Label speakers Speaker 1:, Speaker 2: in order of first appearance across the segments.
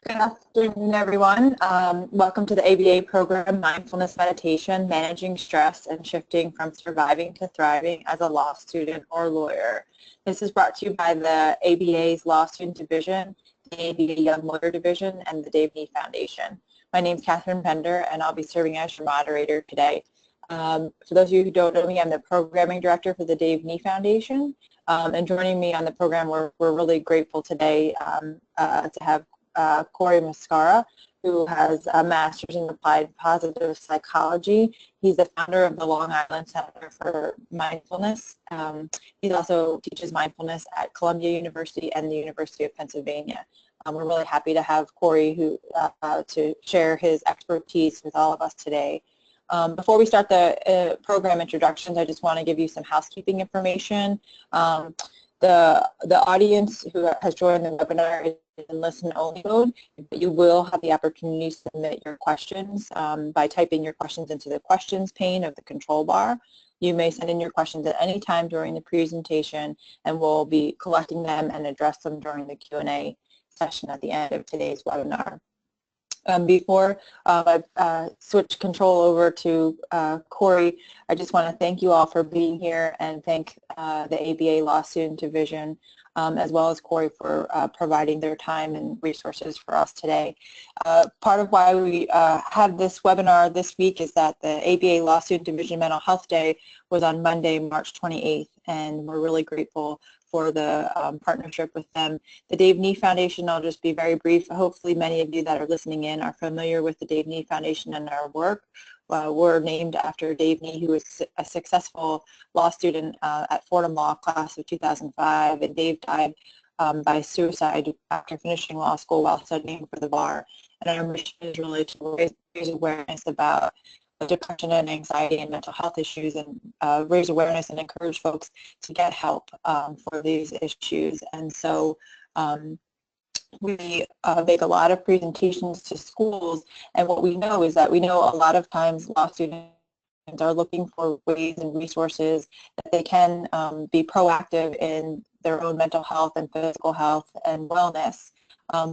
Speaker 1: Good afternoon, everyone. Welcome to the ABA program, Mindfulness Meditation, Managing Stress and Shifting from Surviving to Thriving as a Law Student or Lawyer. This is brought to you by the ABA's Law Student Division, the ABA Young Lawyer Division, and the Dave Nee Foundation. My name is Catherine Pender, and I'll be serving as your moderator today. For those of you who don't know me, I'm the Programming Director for the Dave Nee Foundation. And joining me on the program, we're really grateful today to have Cory Muscara, who has a master's in applied positive psychology. He's the founder of the Long Island Center for Mindfulness. He also teaches mindfulness at Columbia University and the University of Pennsylvania. We're really happy to have Cory to share his expertise with all of us today. Before we start the program introductions, I just want to give you some housekeeping information. The audience who has joined the webinar is in listen-only mode, but you will have the opportunity to submit your questions by typing your questions into the questions pane of the control bar. You may send in your questions at any time during the presentation, and we'll be collecting them and address them during the Q&A session at the end of today's webinar. Before I switch control over to Cory, I just want to thank you all for being here and thank the ABA Law Student Division as well as Cory for providing their time and resources for us today. Part of why we have this webinar this week is that the ABA Law Student Division Mental Health Day was on Monday, March 28th, and we're really grateful for the partnership with them. The Dave Nee Foundation, I'll just be very brief. Hopefully many of you that are listening in are familiar with the Dave Nee Foundation and our work. We're named after Dave Nee, who was a successful law student at Fordham Law class of 2005, and Dave died by suicide after finishing law school while studying for the bar. And our mission is really to raise awareness about depression and anxiety and mental health issues, and raise awareness and encourage folks to get help for these issues. And so we make a lot of presentations to schools, and what we know is that a lot of times law students are looking for ways and resources that they can be proactive in their own mental health and physical health and wellness.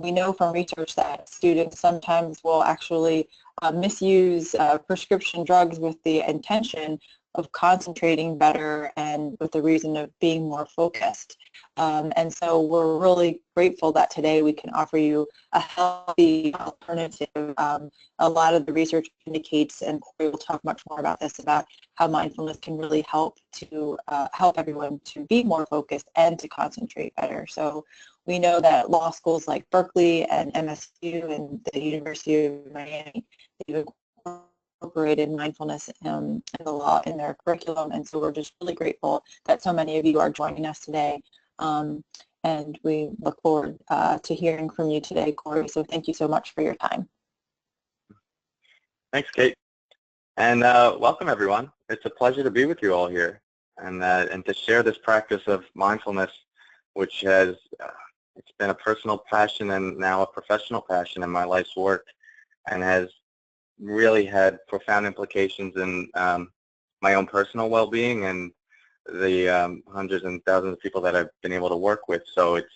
Speaker 1: We know from research that students sometimes will actually misuse prescription drugs with the intention of concentrating better and with the reason of being more focused. And so we're really grateful that today we can offer you a healthy alternative. A lot of the research indicates, and Cory will talk much more about this, about how mindfulness can really help everyone to be more focused and to concentrate better. So we know that law schools like Berkeley and MSU and the University of Miami, they've incorporated mindfulness in the law in their curriculum, and so we're just really grateful that so many of you are joining us today. And we look forward to hearing from you today, Cory. So thank you so much for your time.
Speaker 2: Thanks, Kate. And welcome, everyone. It's a pleasure to be with you all here and to share this practice of mindfulness, which has it's been a personal passion and now a professional passion in my life's work, and has really had profound implications in my own personal well-being and the hundreds and thousands of people that I've been able to work with. So it's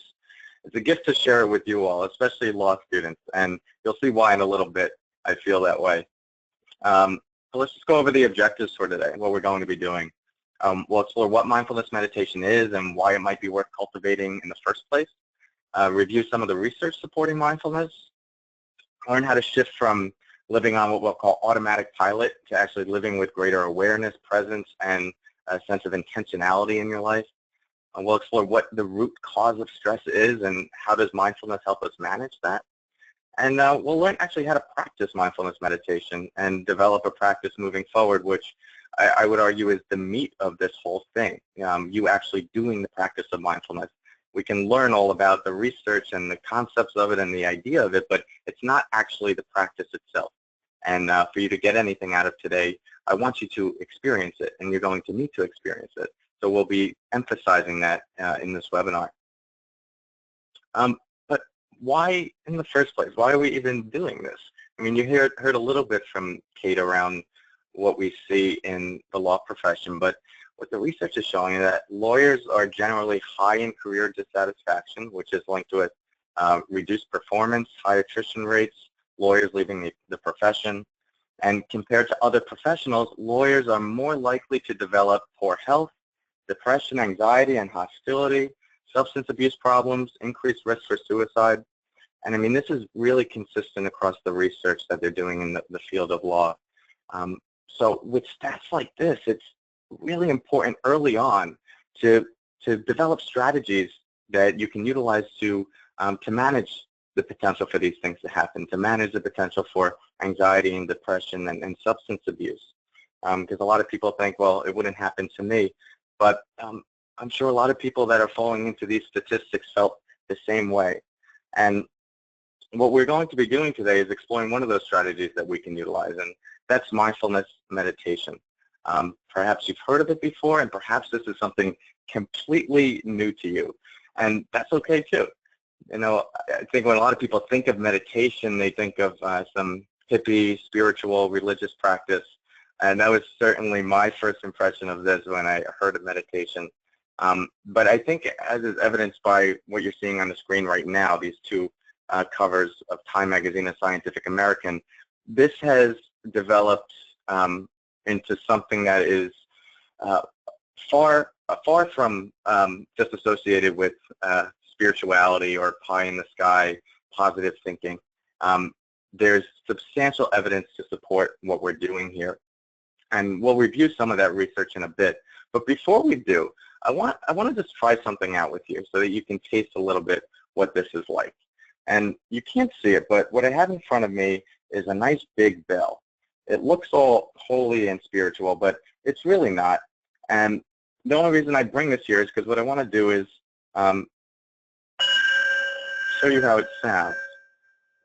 Speaker 2: a gift to share it with you all, especially law students, and you'll see why in a little bit I feel that way. So let's just go over the objectives for today, what we're going to be doing. We'll explore what mindfulness meditation is and why it might be worth cultivating in the first place. Review some of the research supporting mindfulness. Learn how to shift from living on what we'll call automatic pilot to actually living with greater awareness, presence, and a sense of intentionality in your life. We'll explore what the root cause of stress is and how does mindfulness help us manage that. And we'll learn actually how to practice mindfulness meditation and develop a practice moving forward, which I would argue is the meat of this whole thing, you actually doing the practice of mindfulness. We can learn all about the research and the concepts of it and the idea of it, but it's not actually the practice itself. And for you to get anything out of today, I want you to experience it, and you're going to need to experience it. So we'll be emphasizing that in this webinar. But why in the first place? Why are we even doing this? I mean, you heard a little bit from Kate around what we see in the law profession, but what the research is showing is that lawyers are generally high in career dissatisfaction, which is linked with reduced performance, high attrition rates, lawyers leaving the profession. And compared to other professionals, lawyers are more likely to develop poor health, depression, anxiety, and hostility, substance abuse problems, increased risk for suicide. And I mean, this is really consistent across the research that they're doing in the field of law. So with stats like this, it's really important early on to develop strategies that you can utilize to manage the potential for these things to happen, to manage the potential for anxiety and depression and substance abuse. Because a lot of people think, well, it wouldn't happen to me. But I'm sure a lot of people that are falling into these statistics felt the same way. And what we're going to be doing today is exploring one of those strategies that we can utilize, and that's mindfulness meditation. Perhaps you've heard of it before, and perhaps this is something completely new to you, and that's okay too. You know, I think when a lot of people think of meditation, they think of some hippie, spiritual, religious practice, and that was certainly my first impression of this when I heard of meditation. But I think, as is evidenced by what you're seeing on the screen right now, these two covers of Time Magazine and Scientific American, this has developed into something that is far from just associated with spirituality or pie in the sky, positive thinking. There's substantial evidence to support what we're doing here, and we'll review some of that research in a bit. But before we do, I want to just try something out with you so that you can taste a little bit what this is like. And you can't see it, but what I have in front of me is a nice big bell. It looks all holy and spiritual, but it's really not. And the only reason I bring this here is because what I want to do is show you how it sounds.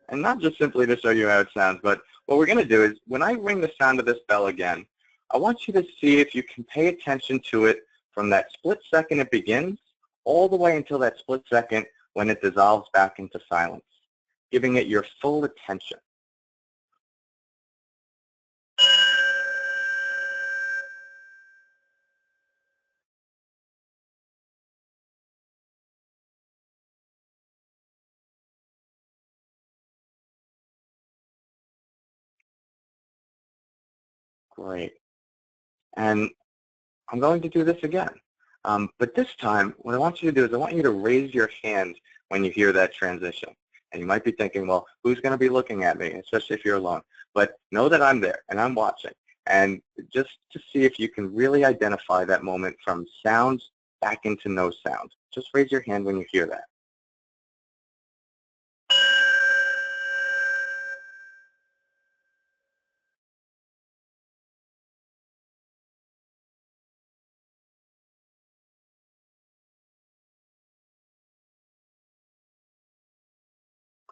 Speaker 2: And not just simply to show you how it sounds, but what we're going to do is when I ring the sound of this bell again, I want you to see if you can pay attention to it from that split second it begins all the way until that split second when it dissolves back into silence, giving it your full attention. Great. And I'm going to do this again. But this time, what I want you to do is I want you to raise your hand when you hear that transition. And you might be thinking, well, who's going to be looking at me, especially if you're alone? But know that I'm there and I'm watching. And just to see if you can really identify that moment from sound back into no sound. Just raise your hand when you hear that.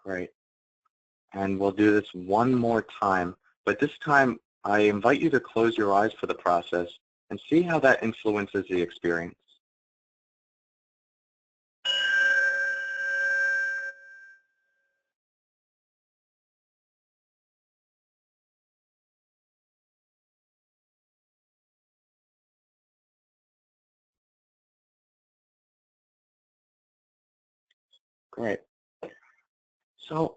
Speaker 2: Great. And we'll do this one more time. But this time, I invite you to close your eyes for the process and see how that influences the experience. Great. So,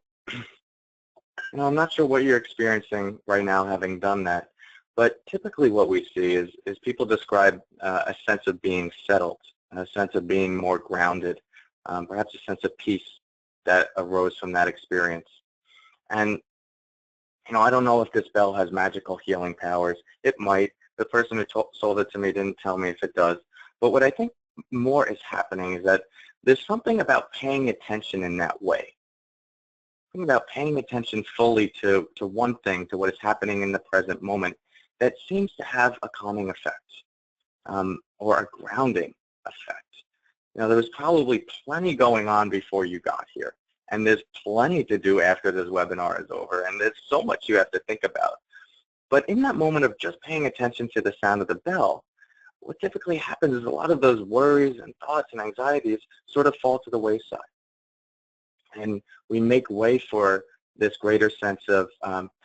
Speaker 2: I'm not sure what you're experiencing right now having done that, but typically what we see is people describe a sense of being settled, a sense of being more grounded, perhaps a sense of peace that arose from that experience. And, I don't know if this bell has magical healing powers. It might. The person who sold it to me didn't tell me if it does. But what I think more is happening is that there's something about paying attention in that way. Something about paying attention fully to one thing, to what is happening in the present moment, that seems to have a calming effect or a grounding effect. There was probably plenty going on before you got here, and there's plenty to do after this webinar is over, and there's so much you have to think about. But in that moment of just paying attention to the sound of the bell, what typically happens is a lot of those worries and thoughts and anxieties sort of fall to the wayside. And we make way for this greater sense of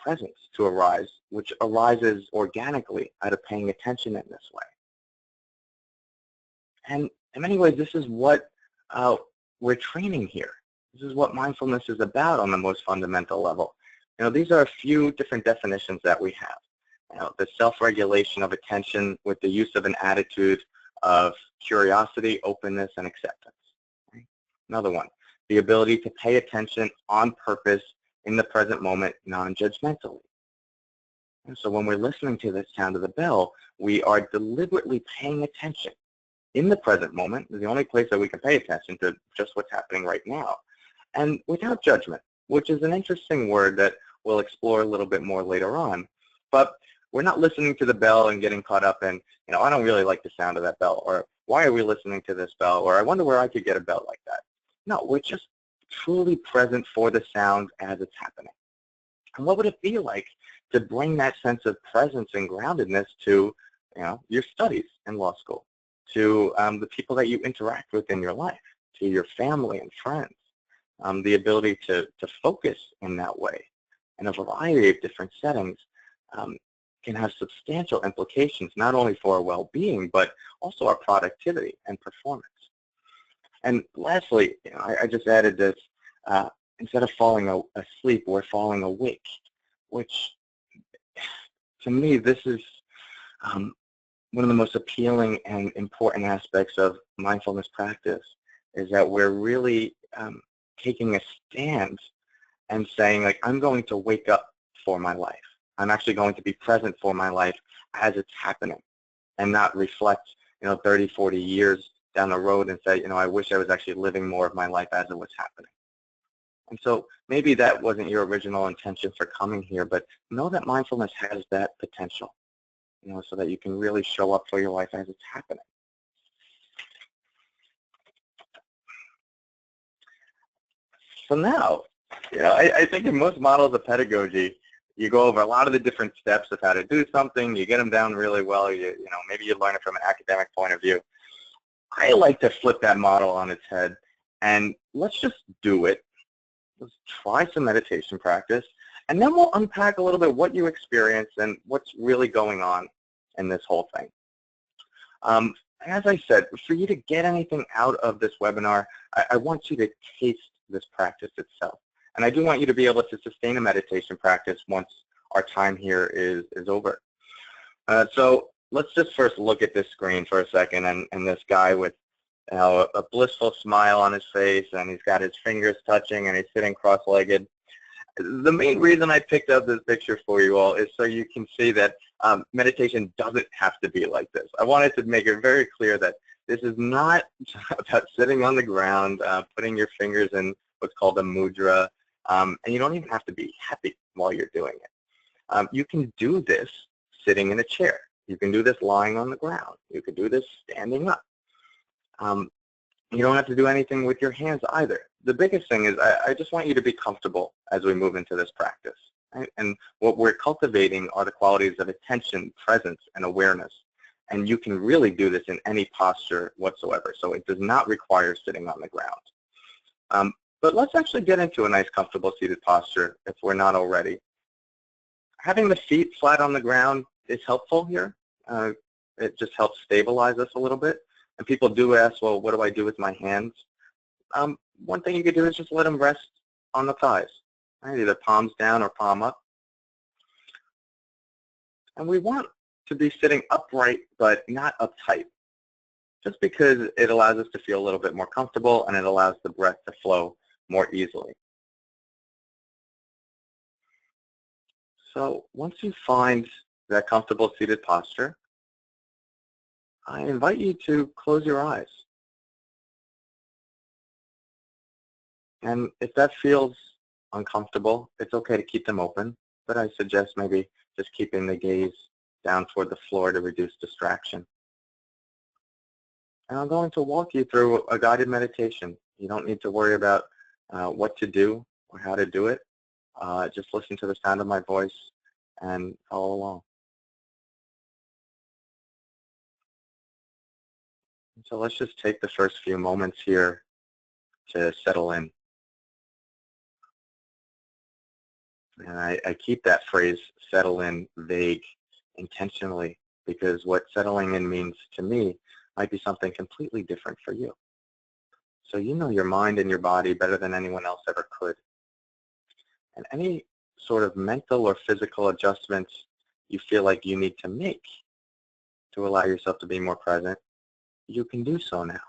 Speaker 2: presence to arise, which arises organically out of paying attention in this way. And in many ways, this is what we're training here. This is what mindfulness is about on the most fundamental level. These are a few different definitions that we have. The self-regulation of attention with the use of an attitude of curiosity, openness, and acceptance. Right? Another one, the ability to pay attention on purpose in the present moment, non-judgmentally. And so when we're listening to the sound of the bell, we are deliberately paying attention in the present moment. Is the only place that we can pay attention to just what's happening right now, and without judgment, which is an interesting word that we'll explore a little bit more later on. But we're not listening to the bell and getting caught up in, I don't really like the sound of that bell, or why are we listening to this bell, or I wonder where I could get a bell like that. No, we're just truly present for the sound as it's happening. And what would it be like to bring that sense of presence and groundedness to, your studies in law school, to the people that you interact with in your life, to your family and friends, the ability to focus in that way in a variety of different settings can have substantial implications not only for our well-being, but also our productivity and performance. And lastly, I just added this, instead of falling asleep, we're falling awake, which to me, this is one of the most appealing and important aspects of mindfulness practice, is that we're really taking a stand and saying, like, I'm going to wake up for my life. I'm actually going to be present for my life as it's happening, and not reflect, 30, 40 years down the road and say, I wish I was actually living more of my life as it was happening. And so maybe that wasn't your original intention for coming here, but know that mindfulness has that potential, so that you can really show up for your life as it's happening. So now, I think in most models of pedagogy, you go over a lot of the different steps of how to do something. You get them down really well. Maybe you learn it from an academic point of view. I like to flip that model on its head, and let's just do it. Let's try some meditation practice, and then we'll unpack a little bit what you experience and what's really going on in this whole thing. As I said, for you to get anything out of this webinar, I want you to taste this practice itself. And I do want you to be able to sustain a meditation practice once our time here is over. So let's just first look at this screen for a second, and this guy with a blissful smile on his face, and he's got his fingers touching, and he's sitting cross-legged. The main reason I picked up this picture for you all is so you can see that meditation doesn't have to be like this. I wanted to make it very clear that this is not about sitting on the ground, putting your fingers in what's called a mudra, and you don't even have to be happy while you're doing it. You can do this sitting in a chair. You can do this lying on the ground. You can do this standing up. You don't have to do anything with your hands either. The biggest thing is I just want you to be comfortable as we move into this practice. Right? And what we're cultivating are the qualities of attention, presence, and awareness. And you can really do this in any posture whatsoever. So it does not require sitting on the ground. But let's actually get into a nice, comfortable seated posture if we're not already. Having the feet flat on the ground is helpful here. It just helps stabilize us a little bit. And people do ask, well, what do I do with my hands? One thing you could do is just let them rest on the thighs, right? Either palms down or palm up. And we want to be sitting upright, but not uptight, just because it allows us to feel a little bit more comfortable, and it allows the breath to flow more easily. So once you find that comfortable seated posture, I invite you to close your eyes. And if that feels uncomfortable, it's okay to keep them open, but I suggest maybe just keeping the gaze down toward the floor to reduce distraction. And I'm going to walk you through a guided meditation. You don't need to worry about what to do or how to do it. Just listen to the sound of my voice and follow along. So let's just take the first few moments here to settle in. And I keep that phrase, settle in, vague intentionally, because what settling in means to me might be something completely different for you. So you know your mind and your body better than anyone else ever could. And any sort of mental or physical adjustments you feel like you need to make to allow yourself to be more present, you can do so now.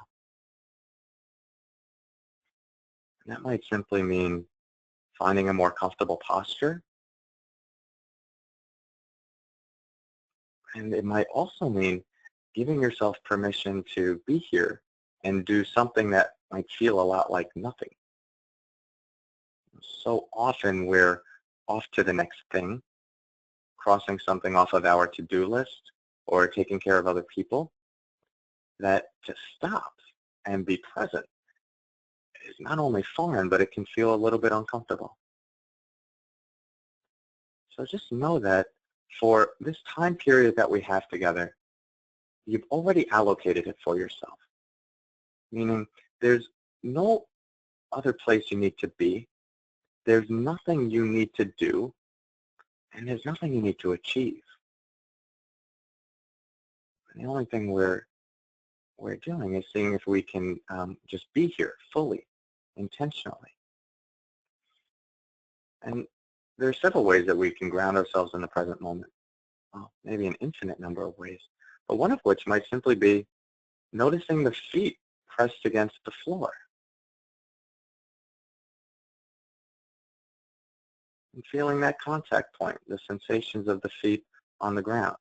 Speaker 2: And that might simply mean finding a more comfortable posture. And it might also mean giving yourself permission to be here and do something that might feel a lot like nothing. So often we're off to the next thing, crossing something off of our to-do list or taking care of other people, that to stop and be present is not only foreign, but it can feel a little bit uncomfortable. So just know that for this time period that we have together, you've already allocated it for yourself, meaning there's no other place you need to be, there's nothing you need to do, and there's nothing you need to achieve. And the only thing we're doing is seeing if we can just be here fully, intentionally. And there are several ways that we can ground ourselves in the present moment. Well, maybe an infinite number of ways, but one of which might simply be noticing the feet pressed against the floor and feeling that contact point, the sensations of the feet on the ground.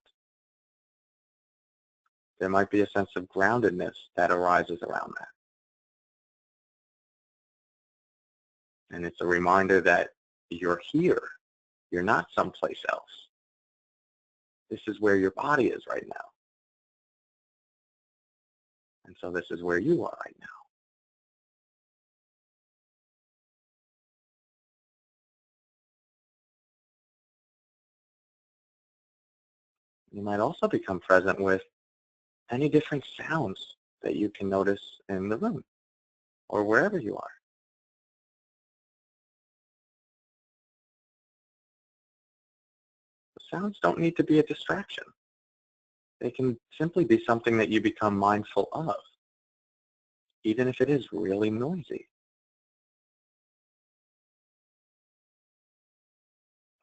Speaker 2: There might be a sense of groundedness that arises around that. And it's a reminder that you're here. You're not someplace else. This is where your body is right now. And so this is where you are right now. You might also become present with any different sounds that you can notice in the room or wherever you are. The sounds don't need to be a distraction. They can simply be something that you become mindful of, even if it is really noisy.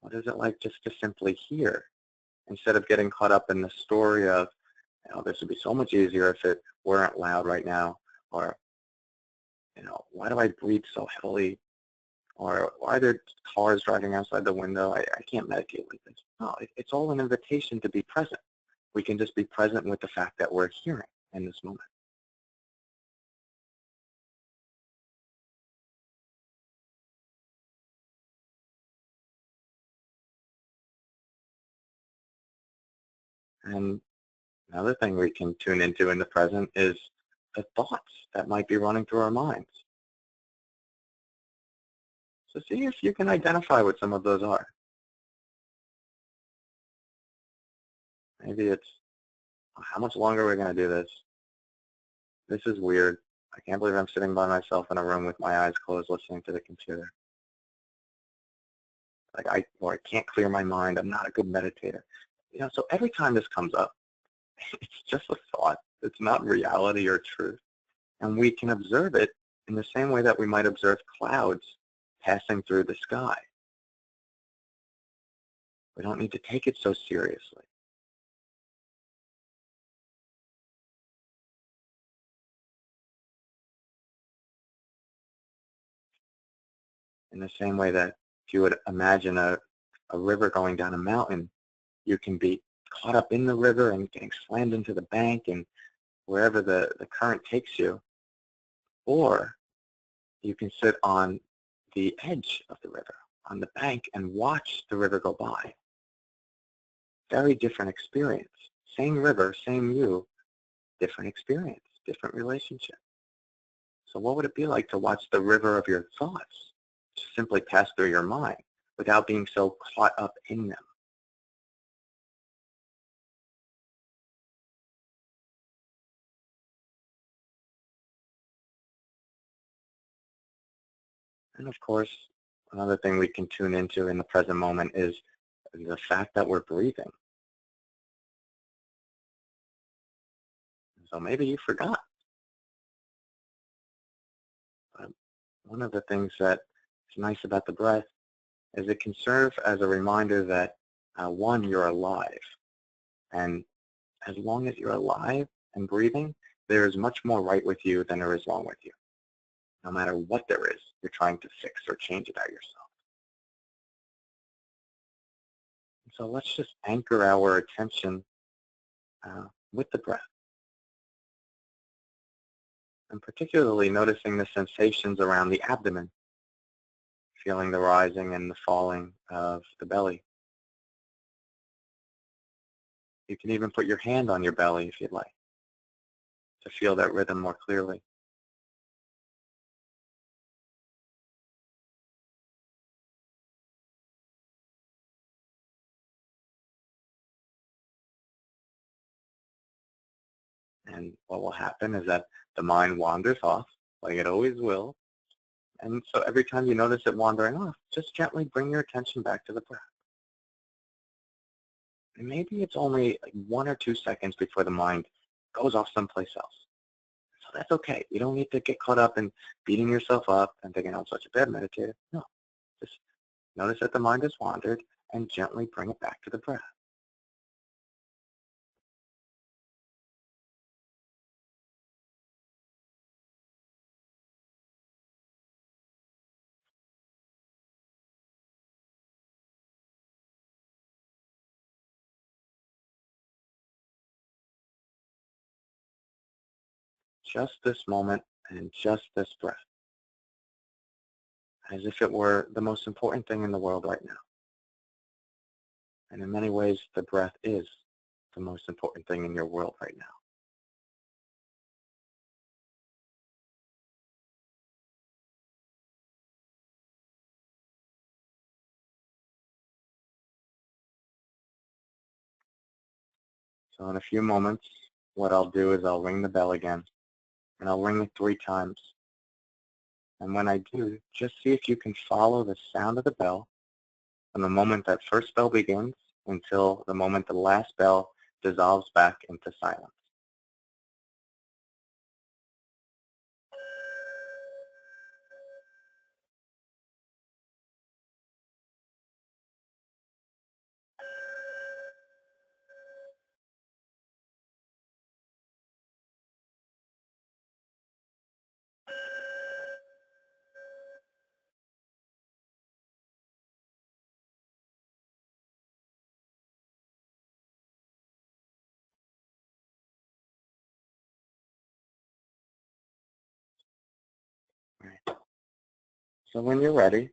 Speaker 2: What is it like just to simply hear instead of getting caught up in the story of, this would be so much easier if it weren't loud right now, or, why do I breathe so heavily, or why are there cars driving outside the window? I can't meditate like this. No, it's all an invitation to be present. We can just be present with the fact that we're hearing in this moment. And another thing we can tune into in the present is the thoughts that might be running through our minds. So see if you can identify what some of those are. Maybe it's, how much longer are we going to do this? This is weird. I can't believe I'm sitting by myself in a room with my eyes closed listening to the computer. Or I can't clear my mind. I'm not a good meditator. So every time this comes up, it's just a thought. It's not reality or truth. And we can observe it in the same way that we might observe clouds passing through the sky. We don't need to take it so seriously. In the same way that if you would imagine a river going down a mountain, you can be caught up in the river and getting slammed into the bank and wherever the current takes you. Or you can sit on the edge of the river, on the bank, and watch the river go by. Very different experience. Same river, same you, different experience, different relationship. So what would it be like to watch the river of your thoughts just simply pass through your mind without being so caught up in them? And of course, another thing we can tune into in the present moment is the fact that we're breathing. So maybe you forgot. one of the things that is nice about the breath is it can serve as a reminder that, one, you're alive. And as long as you're alive and breathing, there is much more right with you than there is wrong with you. No matter what there is, you're trying to fix or change about yourself. So let's just anchor our attention with the breath. And particularly noticing the sensations around the abdomen, feeling the rising and the falling of the belly. You can even put your hand on your belly if you'd like to feel that rhythm more clearly. And what will happen is that the mind wanders off, like it always will. And so every time you notice it wandering off, just gently bring your attention back to the breath. And maybe it's only like 1 or 2 seconds before the mind goes off someplace else. So that's okay. You don't need to get caught up in beating yourself up and thinking, I'm such a bad meditator. No, just notice that the mind has wandered and gently bring it back to the breath. Just this moment and just this breath, as if it were the most important thing in the world right now. And in many ways, the breath is the most important thing in your world right now. So in a few moments, what I'll do is I'll ring the bell again, and I'll ring it 3 times. And when I do, just see if you can follow the sound of the bell from the moment that first bell begins until the moment the last bell dissolves back into silence. Right. So when you're ready,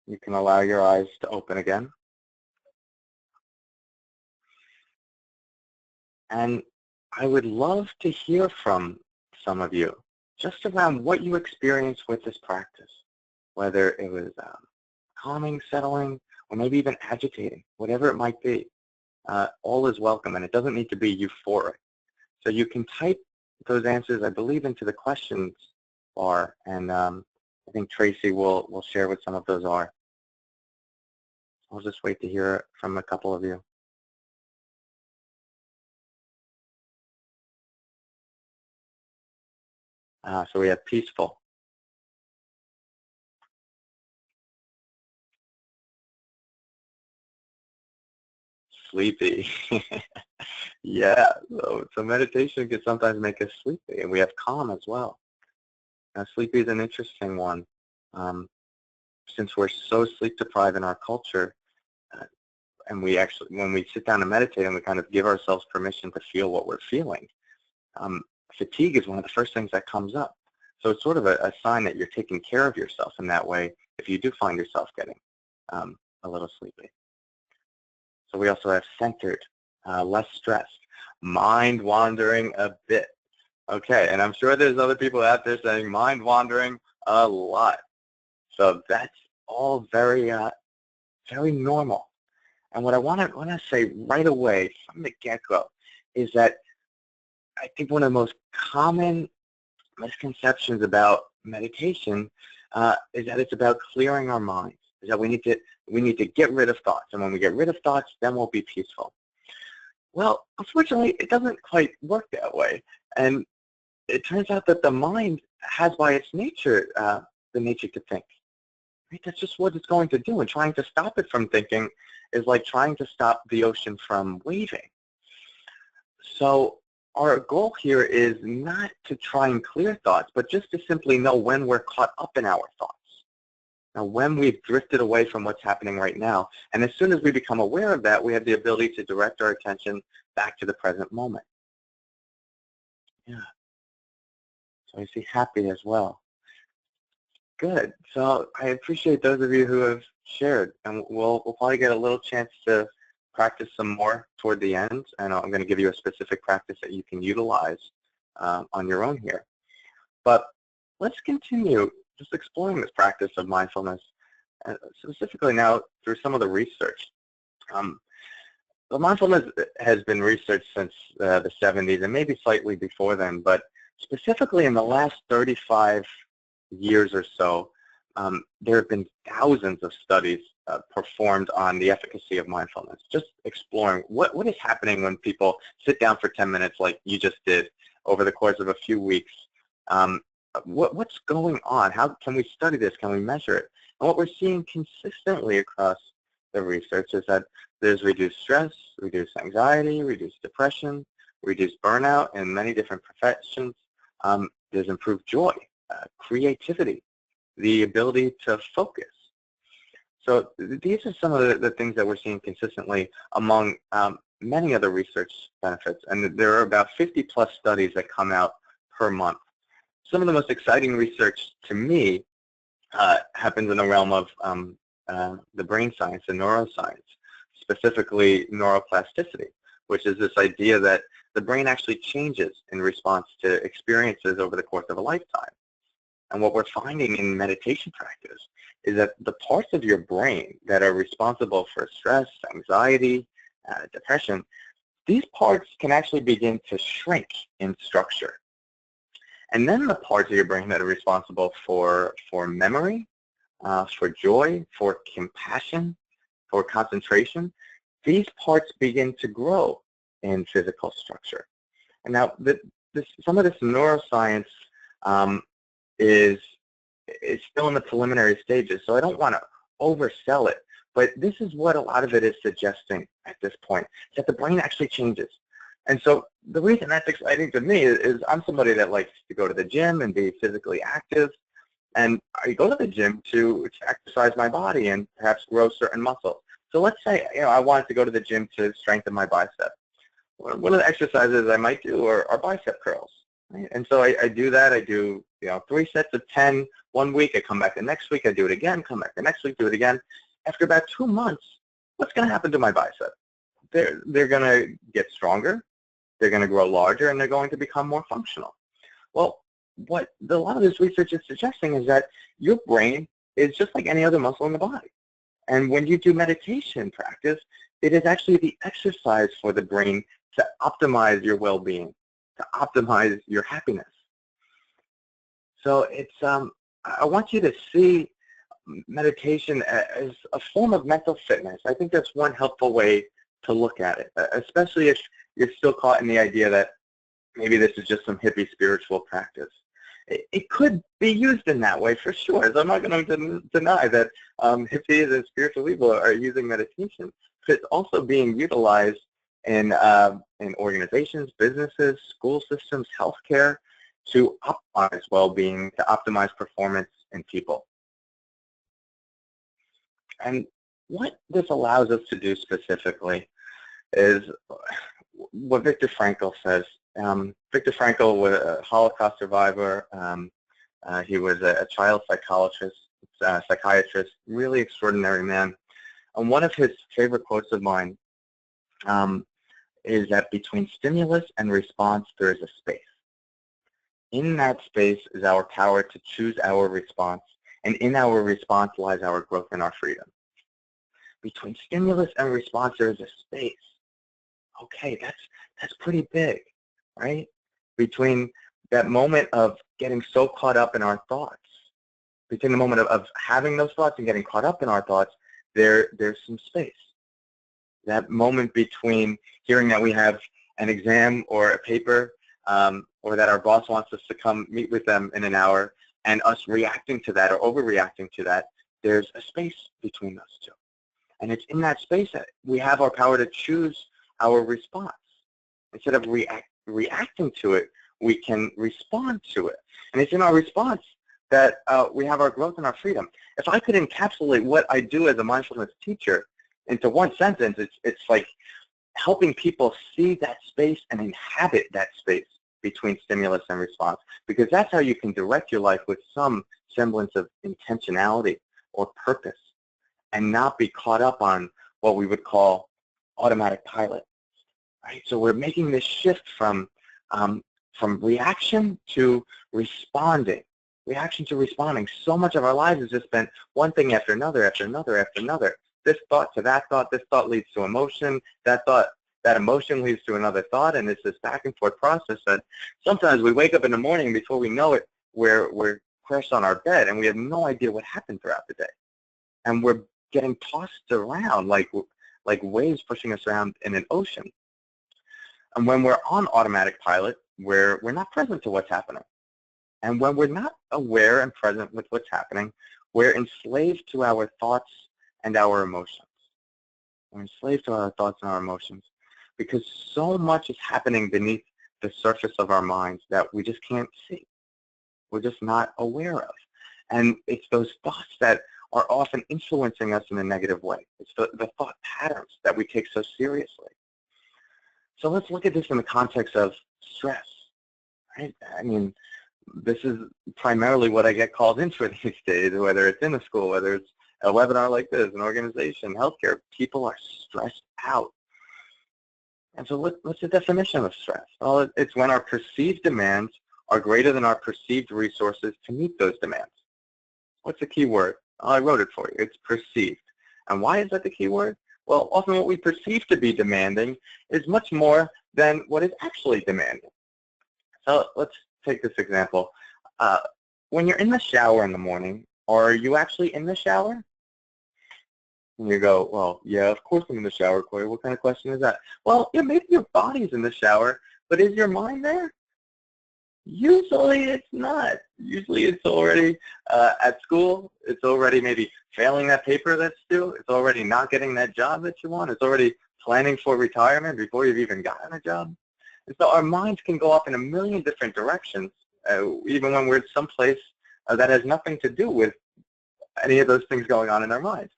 Speaker 2: you can allow your eyes to open again. And I would love to hear from some of you just around what you experienced with this practice, whether it was calming, settling, or maybe even agitating, whatever it might be. All is welcome, and it doesn't need to be euphoric. So you can type those answers, I believe, into the questions bar, and I think Tracy will share what some of those are. I'll just wait to hear from a couple of you. So we have peaceful, sleepy. Yeah, so meditation can sometimes make us sleepy, and we have calm as well. Now, sleepy is an interesting one. Since we're so sleep deprived in our culture, and we actually, when we sit down and meditate and we kind of give ourselves permission to feel what we're feeling, fatigue is one of the first things that comes up. So it's sort of a sign that you're taking care of yourself in that way if you do find yourself getting a little sleepy. So we also have centered, less stressed, mind wandering a bit. Okay, and I'm sure there's other people out there saying mind wandering a lot. So that's all very, very normal. And what I want to say right away from the get-go is that I think one of the most common misconceptions about meditation is that it's about clearing our minds. Is that we need to get rid of thoughts, and when we get rid of thoughts, then we'll be peaceful. Well, unfortunately, it doesn't quite work that way, and it turns out that the mind has, by its nature, the nature to think. Right? That's just what it's going to do, and trying to stop it from thinking is like trying to stop the ocean from waving. So our goal here is not to try and clear thoughts, but just to simply know when we're caught up in our thoughts. Now, when we've drifted away from what's happening right now, and as soon as we become aware of that, we have the ability to direct our attention back to the present moment. Yeah. So I see happy as well. Good. So I appreciate those of you who have shared, and we'll probably get a little chance to practice some more toward the end, and I'm going to give you a specific practice that you can utilize on your own here. But let's continue just exploring this practice of mindfulness, specifically now through some of the research. The mindfulness has been researched since the 70s and maybe slightly before then, but specifically in the last 35 years or so, there have been thousands of studies performed on the efficacy of mindfulness, just exploring what is happening when people sit down for 10 minutes like you just did over the course of a few weeks. What's going on? How can we study this? Can we measure it? And what we're seeing consistently across the research is that there's reduced stress, reduced anxiety, reduced depression, reduced burnout in many different professions. There's improved joy, creativity, the ability to focus. So these are some of the things that we're seeing consistently among many other research benefits. And there are about 50 plus studies that come out per month. Some of the most exciting research to me happens in the realm of the brain science and neuroscience, specifically neuroplasticity, which is this idea that the brain actually changes in response to experiences over the course of a lifetime. And what we're finding in meditation practice is that the parts of your brain that are responsible for stress, anxiety, depression, these parts can actually begin to shrink in structure. And then the parts of your brain that are responsible for memory, for joy, for compassion, for concentration, these parts begin to grow in physical structure. And now some of this neuroscience is still in the preliminary stages, so I don't want to oversell it, but this is what a lot of it is suggesting at this point, that the brain actually changes. And so the reason that's exciting to me is I'm somebody that likes to go to the gym and be physically active, and I go to the gym to exercise my body and perhaps grow certain muscles. So let's say I wanted to go to the gym to strengthen my bicep. One of the exercises I might do are bicep curls. Right? And so I do that. I do 3 sets of 10 one week. I come back the next week. I do it again. Come back the next week. Do it again. After about 2 months, what's going to happen to my bicep? They're going to get stronger. They're going to grow larger, and they're going to become more functional. Well, what a lot of this research is suggesting is that your brain is just like any other muscle in the body. And when you do meditation practice, it is actually the exercise for the brain to optimize your well-being, to optimize your happiness. So it's I want you to see meditation as a form of mental fitness. I think that's one helpful way to look at it, especially if you're still caught in the idea that maybe this is just some hippie spiritual practice. It could be used in that way for sure. So I'm not going to deny that hippies and spiritual people are using meditation, but it's also being utilized in organizations, businesses, school systems, healthcare, to optimize well-being, to optimize performance in people. And what this allows us to do specifically is what Viktor Frankl says. Viktor Frankl was a Holocaust survivor. He was a child psychiatrist, really extraordinary man. And one of his favorite quotes of mine is that between stimulus and response, there is a space. In that space is our power to choose our response, and in our response lies our growth and our freedom. Between stimulus and response, there is a space. Okay, that's pretty big, right? Between that moment of getting so caught up in our thoughts, between the moment of having those thoughts and getting caught up in our thoughts, there's some space. That moment between hearing that we have an exam or a paper, or that our boss wants us to come meet with them in an hour, and us reacting to that or overreacting to that, there's a space between those two. And it's in that space that we have our power to choose our response. Instead of reacting to it, we can respond to it. And it's in our response that we have our growth and our freedom. If I could encapsulate what I do as a mindfulness teacher into one sentence, it's like helping people see that space and inhabit that space between stimulus and response, because that's how you can direct your life with some semblance of intentionality or purpose and not be caught up on what we would call automatic pilot. Right? So we're making this shift from reaction to responding. Reaction to responding. So much of our lives has just been one thing after another, after another, after another. This thought to that thought, this thought leads to emotion, that emotion leads to another thought, and it's this back and forth process that sometimes we wake up in the morning and before we know it, we're crashed on our bed and we have no idea what happened throughout the day. And we're getting tossed around like waves pushing us around in an ocean. And when we're on automatic pilot, we're not present to what's happening. And when we're not aware and present with what's happening, we're enslaved to our thoughts and our emotions. We're enslaved to our thoughts and our emotions because so much is happening beneath the surface of our minds that we just can't see. We're just not aware of. And it's those thoughts that are often influencing us in a negative way. It's the thought patterns that we take so seriously. So let's look at this in the context of stress, right? I mean, this is primarily what I get called in for these days, whether it's in a school, whether it's a webinar like this, an organization, healthcare. People are stressed out. And so what's the definition of stress? Well, it's when our perceived demands are greater than our perceived resources to meet those demands. What's the key word? Oh, I wrote it for you. It's perceived. And why is that the key word? Well, often what we perceive to be demanding is much more than what is actually demanding. So let's take this example. When you're in the shower in the morning, are you actually in the shower? And you go, well, yeah, of course I'm in the shower, Cory. What kind of question is that? Well, yeah, maybe your body's in the shower, but is your mind there? Usually it's not. Usually it's already at school. It's already maybe failing that paper that's due. It's already not getting that job that you want. It's already planning for retirement before you've even gotten a job. And so our minds can go off in a million different directions, even when we're someplace that has nothing to do with any of those things going on in our minds.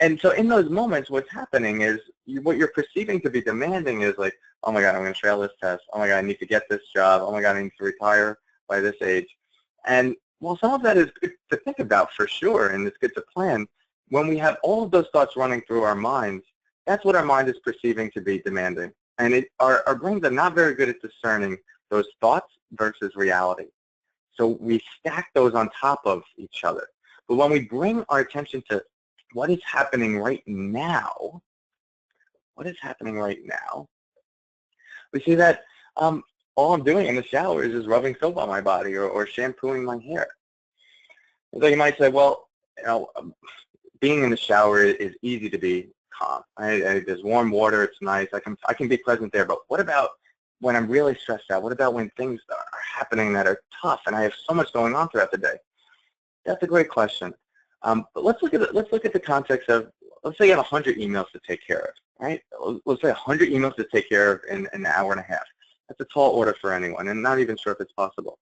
Speaker 2: And so in those moments, what's happening is what you're perceiving to be demanding is like, oh my God, I'm going to fail this test. Oh my God, I need to get this job. Oh my God, I need to retire by this age. And while some of that is good to think about for sure, and it's good to plan, when we have all of those thoughts running through our minds, that's what our mind is perceiving to be demanding. And our brains are not very good at discerning those thoughts versus reality. So we stack those on top of each other. But when we bring our attention to what is happening right now, we see that all I'm doing in the shower is just rubbing soap on my body or shampooing my hair. So you might say, well, being in the shower is easy to be calm. There's warm water, it's nice, I can be present there, but what about when I'm really stressed out? What about when things are happening that are tough and I have so much going on throughout the day? That's a great question. But let's look at the context of, let's say you have 100 emails to take care of, right? Let's say 100 emails to take care of in an hour and a half. That's a tall order for anyone, and not even sure if it's possible.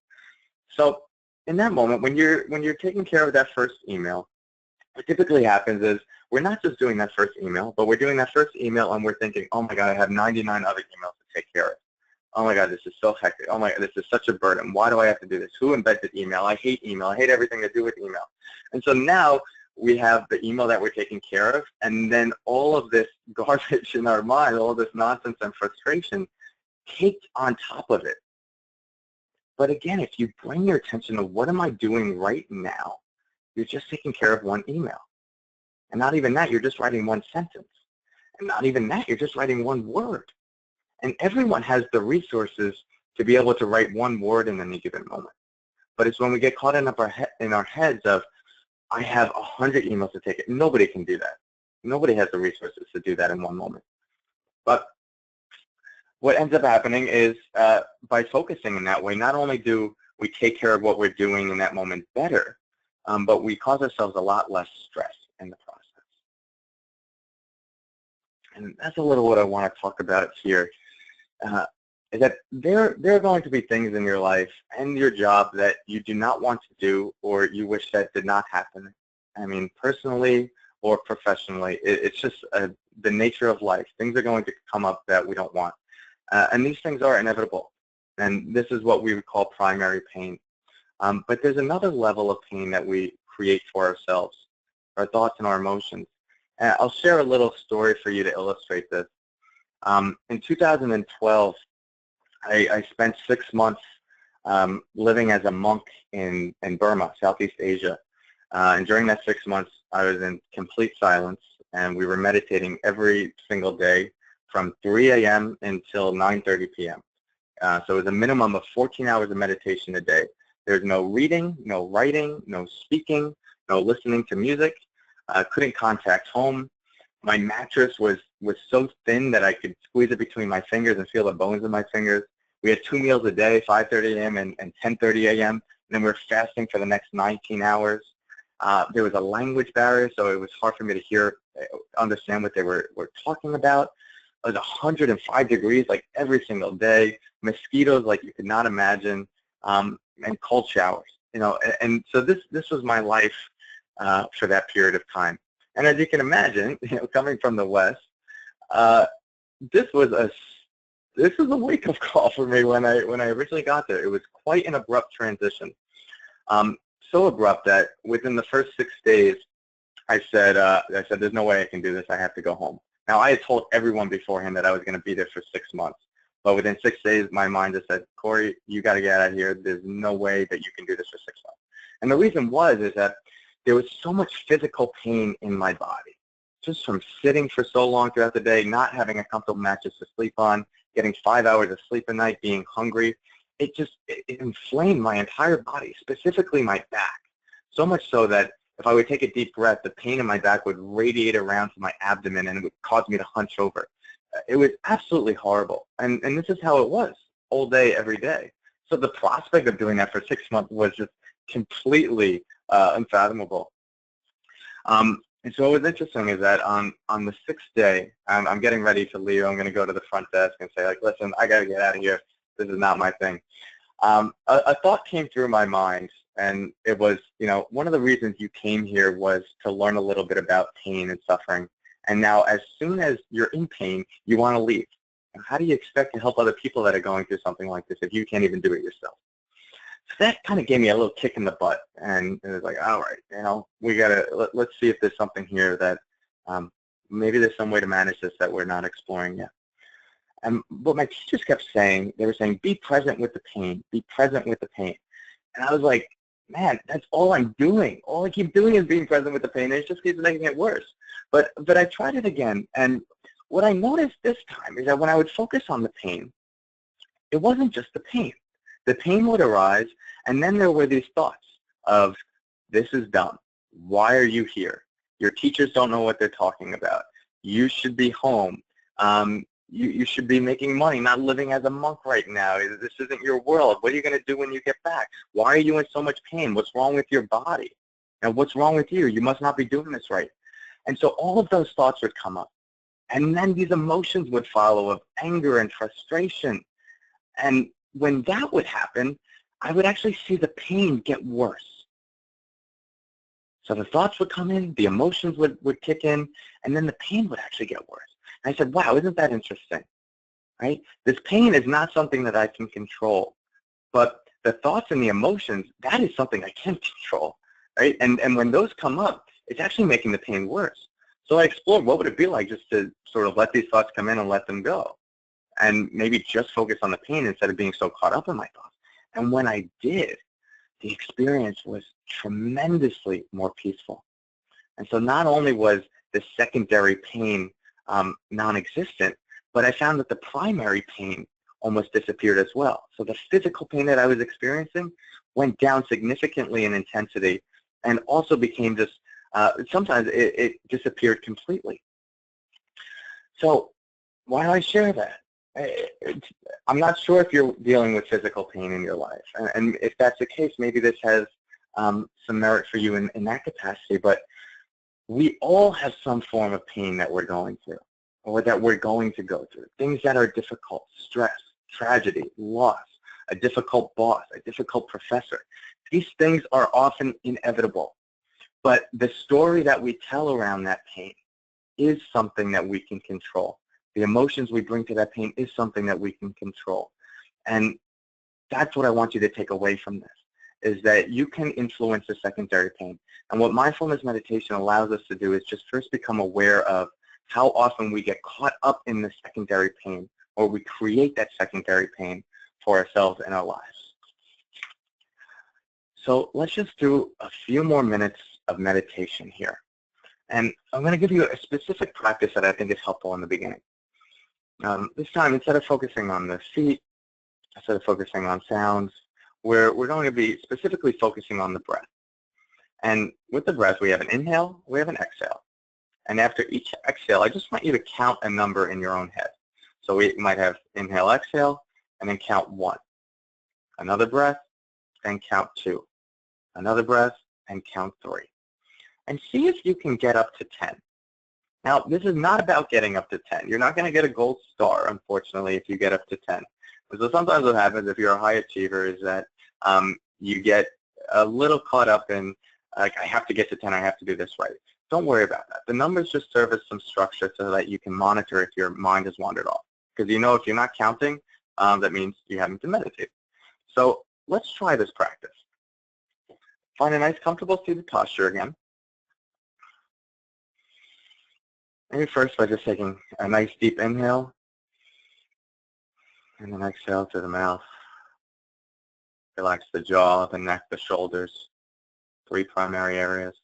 Speaker 2: So in that moment, when you're taking care of that first email, what typically happens is we're not just doing that first email, but we're doing that first email and we're thinking, oh my God, I have 99 other emails to take care of. Oh my God, this is so hectic. Oh my God, this is such a burden. Why do I have to do this? Who invented email? I hate email. I hate everything to do with email. And so now we have the email that we're taking care of, and then all of this garbage in our mind, all of this nonsense and frustration caked on top of it. But again, if you bring your attention to what am I doing right now, you're just taking care of one email. And not even that, you're just writing one sentence. And not even that, you're just writing one word. And everyone has the resources to be able to write one word in any given moment. But it's when we get caught in our heads of, I have 100 emails to take it. Nobody can do that. Nobody has the resources to do that in one moment. But what ends up happening is by focusing in that way, not only do we take care of what we're doing in that moment better, but we cause ourselves a lot less stress in the process. And that's a little what I want to talk about here, is that there are going to be things in your life and your job that you do not want to do or you wish that did not happen. I mean, personally or professionally, it's just the nature of life. Things are going to come up that we don't want. And these things are inevitable. And this is what we would call primary pain. But there's another level of pain that we create for ourselves, our thoughts and our emotions. And I'll share a little story for you to illustrate this. In 2012, I spent 6 months living as a monk in Burma, Southeast Asia. And during that 6 months, I was in complete silence, and we were meditating every single day from 3 a.m. until 9:30 p.m. So it was a minimum of 14 hours of meditation a day. There's no reading, no writing, no speaking, no listening to music. Couldn't contact home. My mattress was so thin that I could squeeze it between my fingers and feel the bones in my fingers. We had 2 meals a day, 5:30 a.m. and 10:30 a.m. And then we were fasting for the next 19 hours. There was a language barrier, so it was hard for me to understand what they were talking about. It was 105 degrees like every single day, mosquitoes like you could not imagine, and cold showers. And so this was my life for that period of time. And as you can imagine, coming from the West, this was a wake-up call for me when I originally got there. It was quite an abrupt transition. So abrupt that within the first 6 days, I said, there's no way I can do this. I have to go home. Now, I had told everyone beforehand that I was going to be there for 6 months. But within 6 days, my mind just said, Cory, you got to get out of here. There's no way that you can do this for 6 months. And the reason is that there was so much physical pain in my body, just from sitting for so long throughout the day, not having a comfortable mattress to sleep on, getting 5 hours of sleep a night, being hungry. It inflamed my entire body, specifically my back, so much so that if I would take a deep breath, the pain in my back would radiate around to my abdomen and it would cause me to hunch over. It was absolutely horrible. And this is how it was all day, every day. So the prospect of doing that for 6 months was just completely unfathomable. And so what was interesting is that on the 6th day, I'm getting ready to leave. I'm going to go to the front desk and say, like, listen, I got to get out of here. This is not my thing. A thought came through my mind, and it was, one of the reasons you came here was to learn a little bit about pain and suffering. And now as soon as you're in pain, you want to leave. And how do you expect to help other people that are going through something like this if you can't even do it yourself? So that kind of gave me a little kick in the butt, and it was like, all right, we let's see if there's something here that maybe there's some way to manage this that we're not exploring yet. And what my teachers kept saying, they were saying, be present with the pain, be present with the pain. And I was like, man, that's all I'm doing. All I keep doing is being present with the pain, and it just keeps making it worse. But I tried it again, and what I noticed this time is that when I would focus on the pain, it wasn't just the pain. The pain would arise, and then there were these thoughts of, this is dumb. Why are you here? Your teachers don't know what they're talking about. You should be home. You should be making money, not living as a monk right now. This isn't your world. What are you going to do when you get back? Why are you in so much pain? What's wrong with your body? And what's wrong with you? You must not be doing this right. And so all of those thoughts would come up. And then these emotions would follow of anger and frustration. And when that would happen, I would actually see the pain get worse. So the thoughts would come in, the emotions would kick in, and then the pain would actually get worse. And I said, wow, isn't that interesting? Right? This pain is not something that I can control, but the thoughts and the emotions, that is something I can control. Right? And when those come up, it's actually making the pain worse. So I explored, what would it be like just to sort of let these thoughts come in and let them go? And maybe just focus on the pain instead of being so caught up in my thoughts. And when I did, the experience was tremendously more peaceful. And so not only was the secondary pain non-existent, but I found that the primary pain almost disappeared as well. So the physical pain that I was experiencing went down significantly in intensity and also became just, sometimes it disappeared completely. So why do I share that? I'm not sure if you're dealing with physical pain in your life, and if that's the case, maybe this has some merit for you in that capacity, but we all have some form of pain that we're going through, or that we're going to go through. Things that are difficult, stress, tragedy, loss, a difficult boss, a difficult professor. These things are often inevitable, but the story that we tell around that pain is something that we can control. The emotions we bring to that pain is something that we can control. And that's what I want you to take away from this, is that you can influence the secondary pain. And what mindfulness meditation allows us to do is just first become aware of how often we get caught up in the secondary pain, or we create that secondary pain for ourselves and our lives. So let's just do a few more minutes of meditation here. And I'm going to give you a specific practice that I think is helpful in the beginning. This time, instead of focusing on the feet, instead of focusing on sounds, we're going to be specifically focusing on the breath. And with the breath, we have an inhale, we have an exhale. And after each exhale, I just want you to count a number in your own head. So we might have inhale, exhale, and then count 1. Another breath, then count 2. Another breath, and count 3. And see if you can get up to 10. Now, this is not about getting up to 10. You're not going to get a gold star, unfortunately, if you get up to 10. So sometimes what happens if you're a high achiever is that you get a little caught up in, like, I have to get to 10, I have to do this right. Don't worry about that. The numbers just serve as some structure so that you can monitor if your mind has wandered off. Because you know if you're not counting, that means you haven't been meditating. So let's try this practice. Find a nice, comfortable seated posture again. Maybe first by just taking a nice deep inhale and then exhale through the mouth. Relax the jaw, the neck, the shoulders, 3 primary areas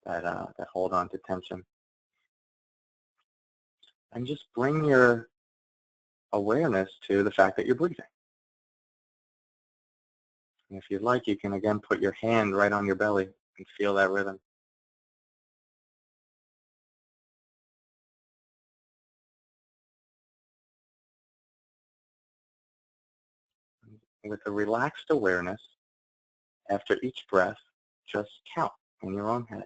Speaker 2: that hold on to tension. And just bring your awareness to the fact that you're breathing. And if you'd like, you can again put your hand right on your belly and feel that rhythm. With a relaxed awareness, after each breath, just count in your own head.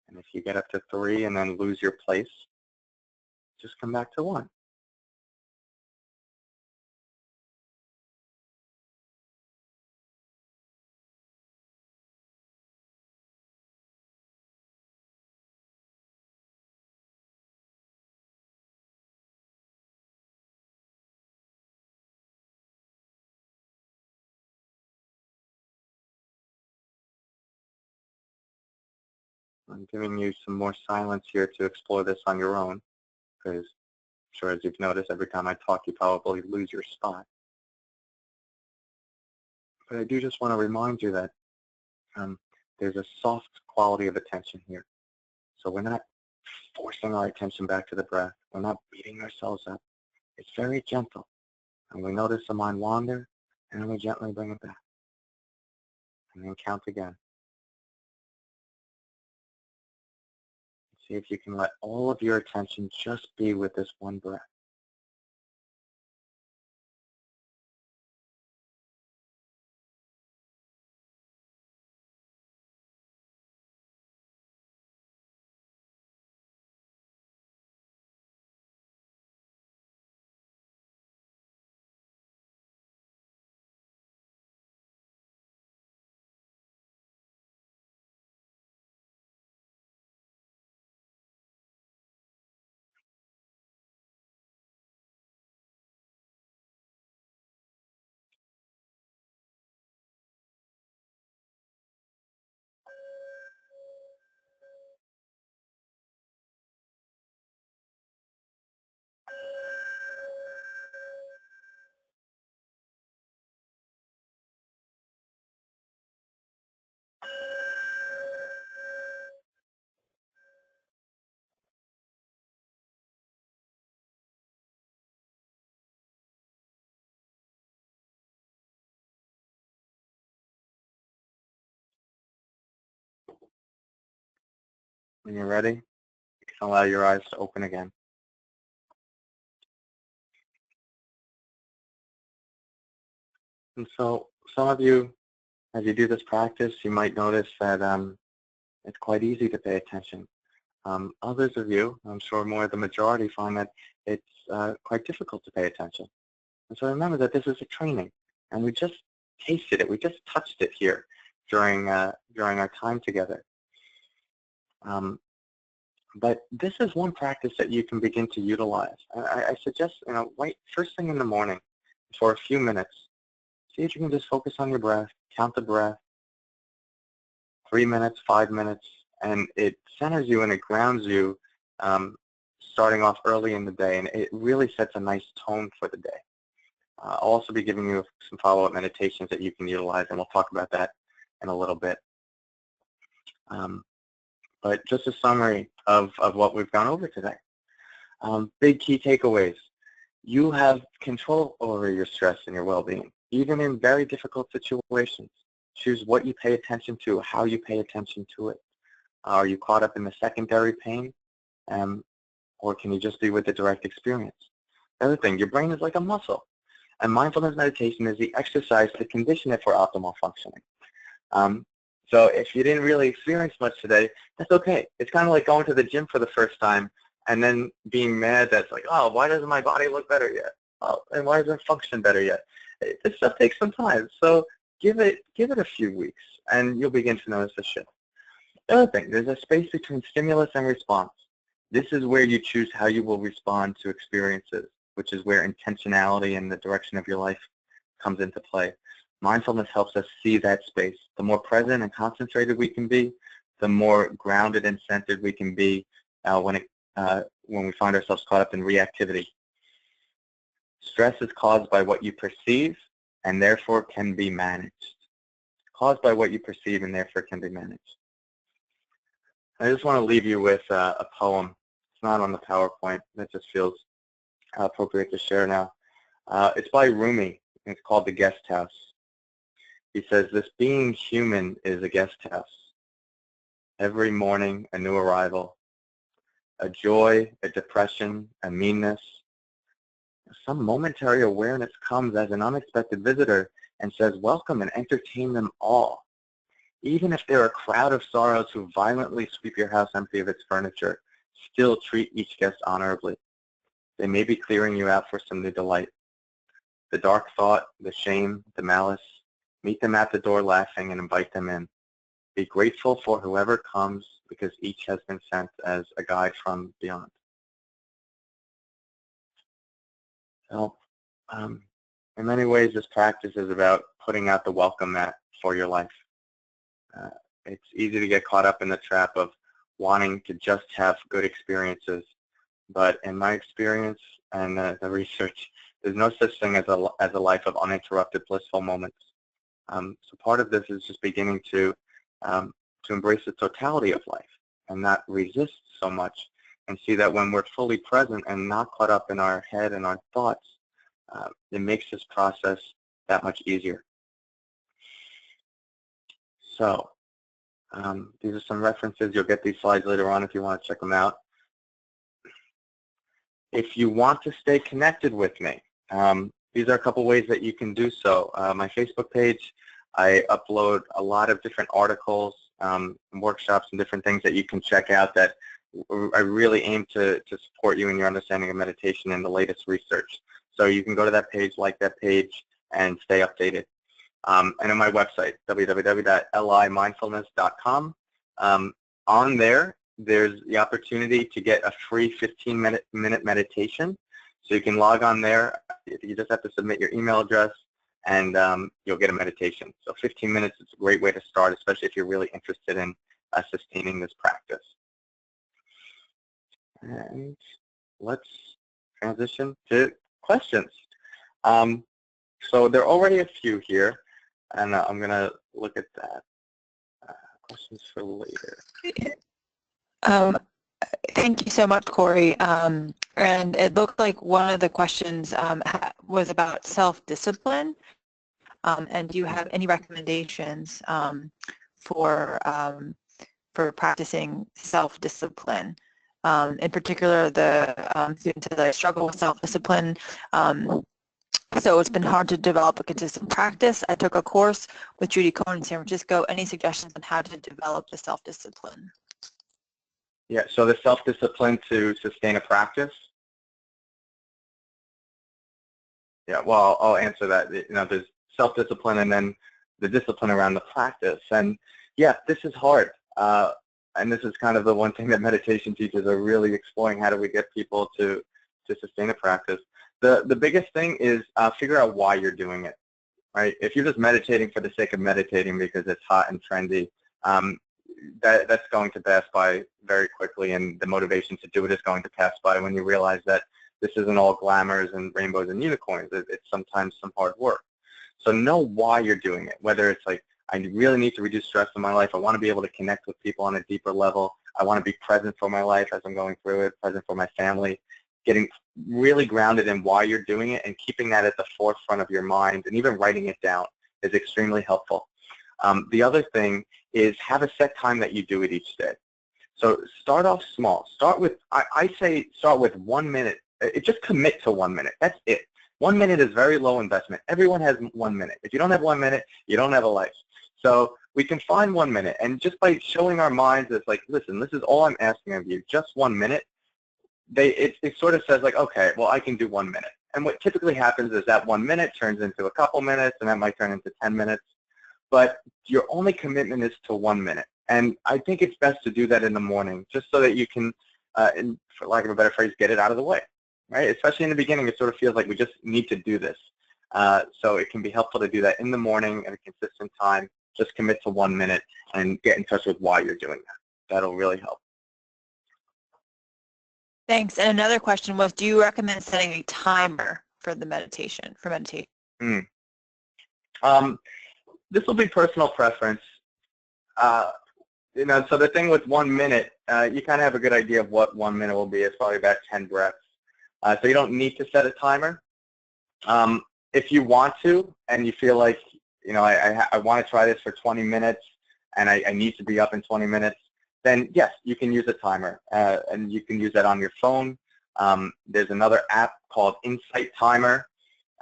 Speaker 2: And if you get up to 3 and then lose your place, just come back to 1. I'm giving you some more silence here to explore this on your own, because I'm sure as you've noticed, every time I talk, you probably lose your spot. But I do just want to remind you that there's a soft quality of attention here. So we're not forcing our attention back to the breath. We're not beating ourselves up. It's very gentle. And we notice the mind wander, and then we gently bring it back. And then count again. See if you can let all of your attention just be with this one breath. When you're ready, you can allow your eyes to open again. And so some of you, as you do this practice, you might notice that it's quite easy to pay attention. Others of you, I'm sure more the majority, find that it's quite difficult to pay attention. And so remember that this is a training, and we just tasted it, we just touched it here during our time together. But this is one practice that you can begin to utilize. I suggest, right first thing in the morning for a few minutes, see if you can just focus on your breath, count the breath, 3 minutes, 5 minutes, and it centers you and it grounds you starting off early in the day, and it really sets a nice tone for the day. I'll also be giving you some follow-up meditations that you can utilize, and we'll talk about that in a little bit. But just a summary of what we've gone over today. Big key takeaways. You have control over your stress and your well-being, even in very difficult situations. Choose what you pay attention to, how you pay attention to it. Are you caught up in the secondary pain, or can you just be with the direct experience? The other thing, your brain is like a muscle, and mindfulness meditation is the exercise to condition it for optimal functioning. So if you didn't really experience much today, that's okay. It's kind of like going to the gym for the first time and then being mad that's like, oh, why doesn't my body look better yet? Oh, and why doesn't it function better yet? This stuff takes some time. So give it a few weeks, and you'll begin to notice a shift. The other thing, there's a space between stimulus and response. This is where you choose how you will respond to experiences, which is where intentionality and the direction of your life comes into play. Mindfulness helps us see that space. The more present and concentrated we can be, the more grounded and centered we can be when we find ourselves caught up in reactivity. Stress is caused by what you perceive and therefore can be managed. Caused by what you perceive and therefore can be managed. I just want to leave you with a poem. It's not on the PowerPoint. That just feels appropriate to share now. It's by Rumi. And it's called The Guest House. He says, this being human is a guest house. Every morning, a new arrival. A joy, a depression, a meanness. Some momentary awareness comes as an unexpected visitor and says, welcome and entertain them all. Even if there are a crowd of sorrows who violently sweep your house empty of its furniture, still treat each guest honorably. They may be clearing you out for some new delight. The dark thought, the shame, the malice, meet them at the door laughing and invite them in. Be grateful for whoever comes because each has been sent as a guide from beyond. So, in many ways, this practice is about putting out the welcome mat for your life. It's easy to get caught up in the trap of wanting to just have good experiences. But in my experience and the research, there's no such thing as a life of uninterrupted blissful moments. So part of this is just beginning to embrace the totality of life and not resist so much, and see that when we're fully present and not caught up in our head and our thoughts, it makes this process that much easier. So these are some references. You'll get these slides later on if you want to check them out. If you want to stay connected with me, these are a couple ways that you can do so. My Facebook page, I upload a lot of different articles, workshops, and different things that you can check out that I really aim to support you in your understanding of meditation and the latest research. So you can go to that page, like that page, and stay updated. And on my website, www.limindfulness.com. On there, there's the opportunity to get a free 15-minute meditation. So you can log on there. You just have to submit your email address, and you'll get a meditation. So 15 minutes is a great way to start, especially if you're really interested in sustaining this practice. And let's transition to questions. So there are already a few here, and I'm going to look at that. Questions for later.
Speaker 1: Thank you so much, Cory. And it looked like one of the questions was about self-discipline. And do you have any recommendations for for practicing self-discipline. In particular, the students that I struggle with self-discipline. So it's been hard to develop a consistent practice. I took a course with Judy Cohen in San Francisco. Any suggestions on how to develop the self-discipline?
Speaker 2: Yeah, so the self-discipline to sustain a practice? Yeah, well, I'll answer that. You know, there's self-discipline and then the discipline around the practice. And yeah, this is hard. And this is kind of the one thing that meditation teachers are really exploring. How do we get people to sustain a practice? The biggest thing is figure out why you're doing it, right? If you're just meditating for the sake of meditating because it's hot and trendy, that's going to pass by very quickly, and the motivation to do it is going to pass by when you realize that this isn't all glamours and rainbows and unicorns. It's sometimes some hard work. So know why you're doing it, whether it's like, I really need to reduce stress in my life. I want to be able to connect with people on a deeper level. I want to be present for my life as I'm going through it, present for my family. Getting really grounded in why you're doing it and keeping that at the forefront of your mind, and even writing it down is extremely helpful. The other thing is have a set time that you do it each day. So start off small. Start with, I say start with 1 minute. Just commit to 1 minute. That's it. 1 minute is very low investment. Everyone has 1 minute. If you don't have 1 minute, you don't have a life. So we can find 1 minute, and just by showing our minds, it's like, listen, this is all I'm asking of you, just 1 minute. It sort of says like, okay, well, I can do 1 minute. And what typically happens is that 1 minute turns into a couple minutes, and that might turn into 10 minutes. But your only commitment is to 1 minute. And I think it's best to do that in the morning, just so that you can, for lack of a better phrase, get it out of the way, right? Especially in the beginning, it sort of feels like we just need to do this. So it can be helpful to do that in the morning at a consistent time. Just commit to 1 minute and get in touch with why you're doing that. That'll really help.
Speaker 1: Thanks. And another question was, do you recommend setting a timer for the meditation,
Speaker 2: This will be personal preference. You know, so the thing with 1 minute, you kind of have a good idea of what 1 minute will be. It's probably about 10 breaths. So you don't need to set a timer. If you want to, and you feel like, you know, I want to try this for 20 minutes, and I need to be up in 20 minutes, then yes, you can use a timer, and you can use that on your phone. There's another app called Insight Timer,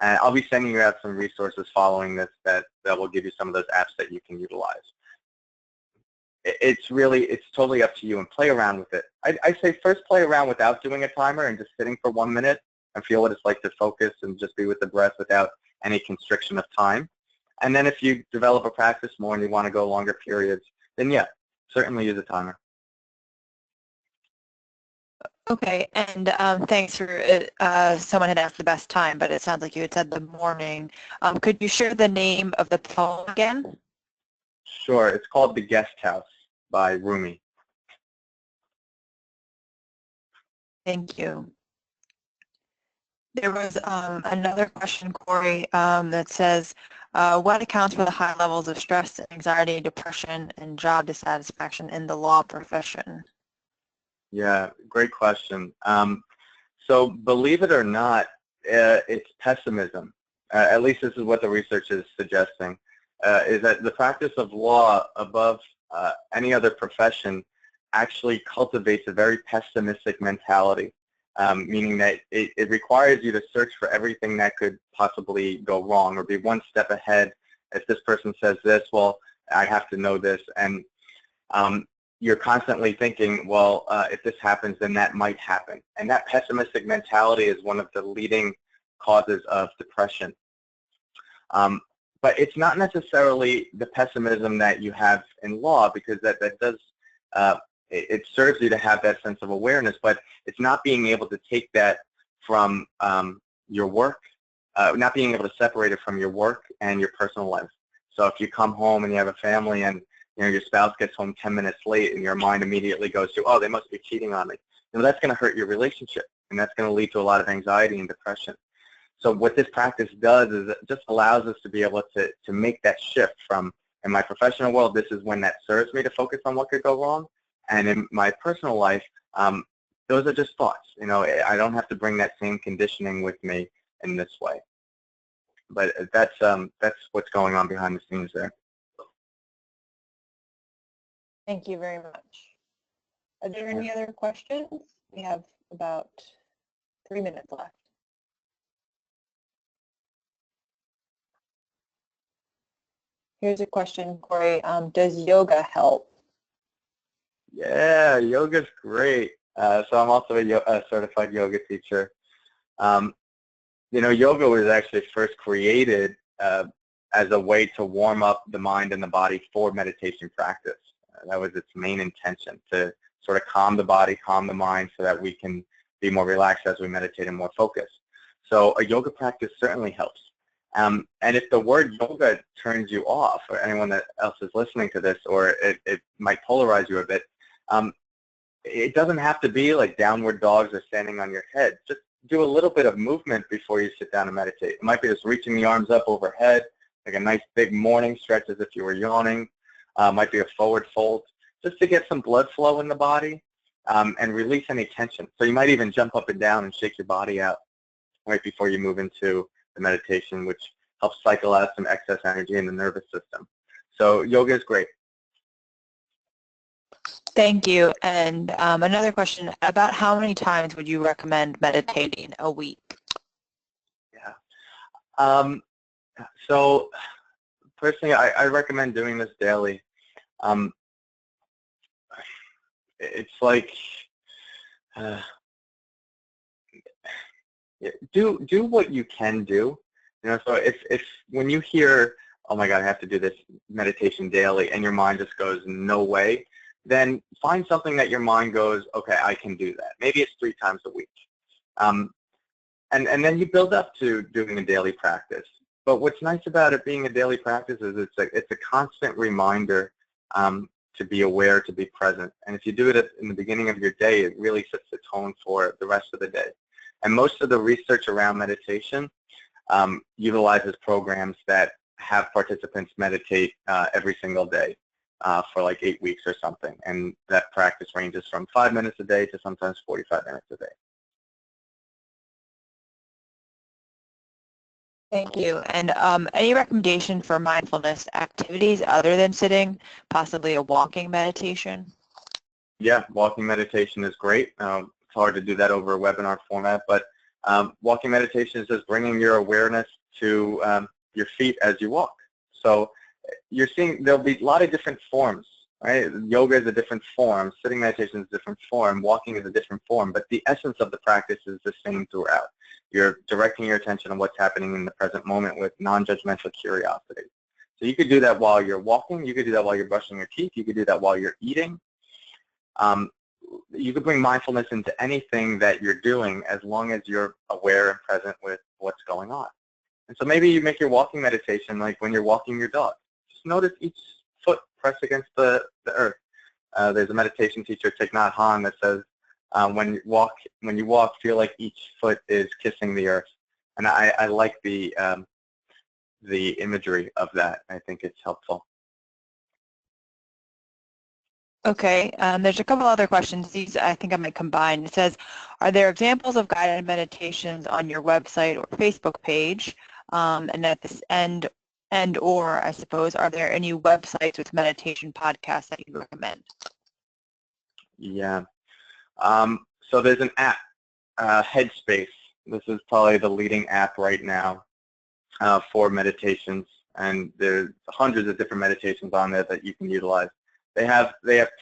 Speaker 2: and I'll be sending you out some resources following this that will give you some of those apps that you can utilize. It's totally up to you, and play around with it. I say first play around without doing a timer and just sitting for 1 minute and feel what it's like to focus and just be with the breath without any constriction of time. And then if you develop a practice more and you want to go longer periods, then yeah, certainly use a timer.
Speaker 1: Okay, and thanks for someone had asked the best time, but it sounds like you had said the morning. Could you share the name of the poem again?
Speaker 2: Sure, it's called The Guest House by Rumi.
Speaker 1: Thank you. There was another question, Cory, that says, what accounts for the high levels of stress, anxiety, depression, and job dissatisfaction in the law profession?
Speaker 2: Yeah, great question. So believe it or not, it's pessimism. At least this is what the research is suggesting, is that the practice of law above any other profession actually cultivates a very pessimistic mentality, meaning that it requires you to search for everything that could possibly go wrong or be one step ahead. If this person says this, well, I have to know this. And you're constantly thinking, well, if this happens, then that might happen. And that pessimistic mentality is one of the leading causes of depression. But it's not necessarily the pessimism that you have in law, because that does, it serves you to have that sense of awareness, but it's not being able to take that from your work, not being able to separate it from your work and your personal life. So if you come home and you have a family and your spouse gets home 10 minutes late and your mind immediately goes to, oh, they must be cheating on me. That's going to hurt your relationship, and that's going to lead to a lot of anxiety and depression. So what this practice does is it just allows us to be able to make that shift from, in my professional world, this is when that serves me to focus on what could go wrong. And in my personal life, those are just thoughts. I don't have to bring that same conditioning with me in this way. But that's what's going on behind the scenes there.
Speaker 1: Thank you very much. Are there any other questions? We have about 3 minutes left. Here's a question, Cory. Does yoga help?
Speaker 2: Yeah, yoga's great. So I'm also a certified yoga teacher. Yoga was actually first created as a way to warm up the mind and the body for meditation practice. That was its main intention, to sort of calm the body, calm the mind, so that we can be more relaxed as we meditate and more focused. So a yoga practice certainly helps. And if the word yoga turns you off, or anyone that else is listening to this, or it might polarize you a bit, it doesn't have to be like downward dogs or standing on your head. Just do a little bit of movement before you sit down and meditate. It might be just reaching the arms up overhead, like a nice big morning stretch as if you were yawning. Might be a forward fold, just to get some blood flow in the body and release any tension. So you might even jump up and down and shake your body out right before you move into the meditation, which helps cycle out some excess energy in the nervous system. So yoga is great.
Speaker 1: Thank you. And another question, about how many times would you recommend meditating a week?
Speaker 2: Yeah. So personally, I recommend doing this daily. It's like do what you can do. So if when you hear, oh my God, I have to do this meditation daily, and your mind just goes, no way, then find something that your mind goes, okay, I can do that. Maybe it's 3 times a week. And then you build up to doing a daily practice. But what's nice about it being a daily practice is it's a constant reminder to be aware, to be present. And if you do it in the beginning of your day, it really sets the tone for the rest of the day. And most of the research around meditation utilizes programs that have participants meditate every single day for like 8 weeks or something. And that practice ranges from 5 minutes a day to sometimes 45 minutes a day.
Speaker 1: Thank you. And any recommendation for mindfulness activities other than sitting, possibly a walking meditation?
Speaker 2: Yeah, walking meditation is great. It's hard to do that over a webinar format, but walking meditation is just bringing your awareness to your feet as you walk. So you're seeing there'll be a lot of different forms, right? Yoga is a different form, sitting meditation is a different form, walking is a different form, but the essence of the practice is the same throughout. You're directing your attention on what's happening in the present moment with non-judgmental curiosity. So you could do that while you're walking, you could do that while you're brushing your teeth, you could do that while you're eating. You could bring mindfulness into anything that you're doing as long as you're aware and present with what's going on. And so maybe you make your walking meditation like when you're walking your dog. Just notice each foot press against the earth. There's a meditation teacher, Thich Nhat Hanh, that says, when you walk, feel like each foot is kissing the earth. And I like the imagery of that. I think it's helpful.
Speaker 1: Okay, there's a couple other questions. These I think I might combine. It says, are there examples of guided meditations on your website or Facebook page? And at this end, or I suppose, are there any websites with meditation podcasts that you recommend?
Speaker 2: Yeah. So there's an app, Headspace. This is probably the leading app right now for meditations, and there's hundreds of different meditations on there that you can utilize. They have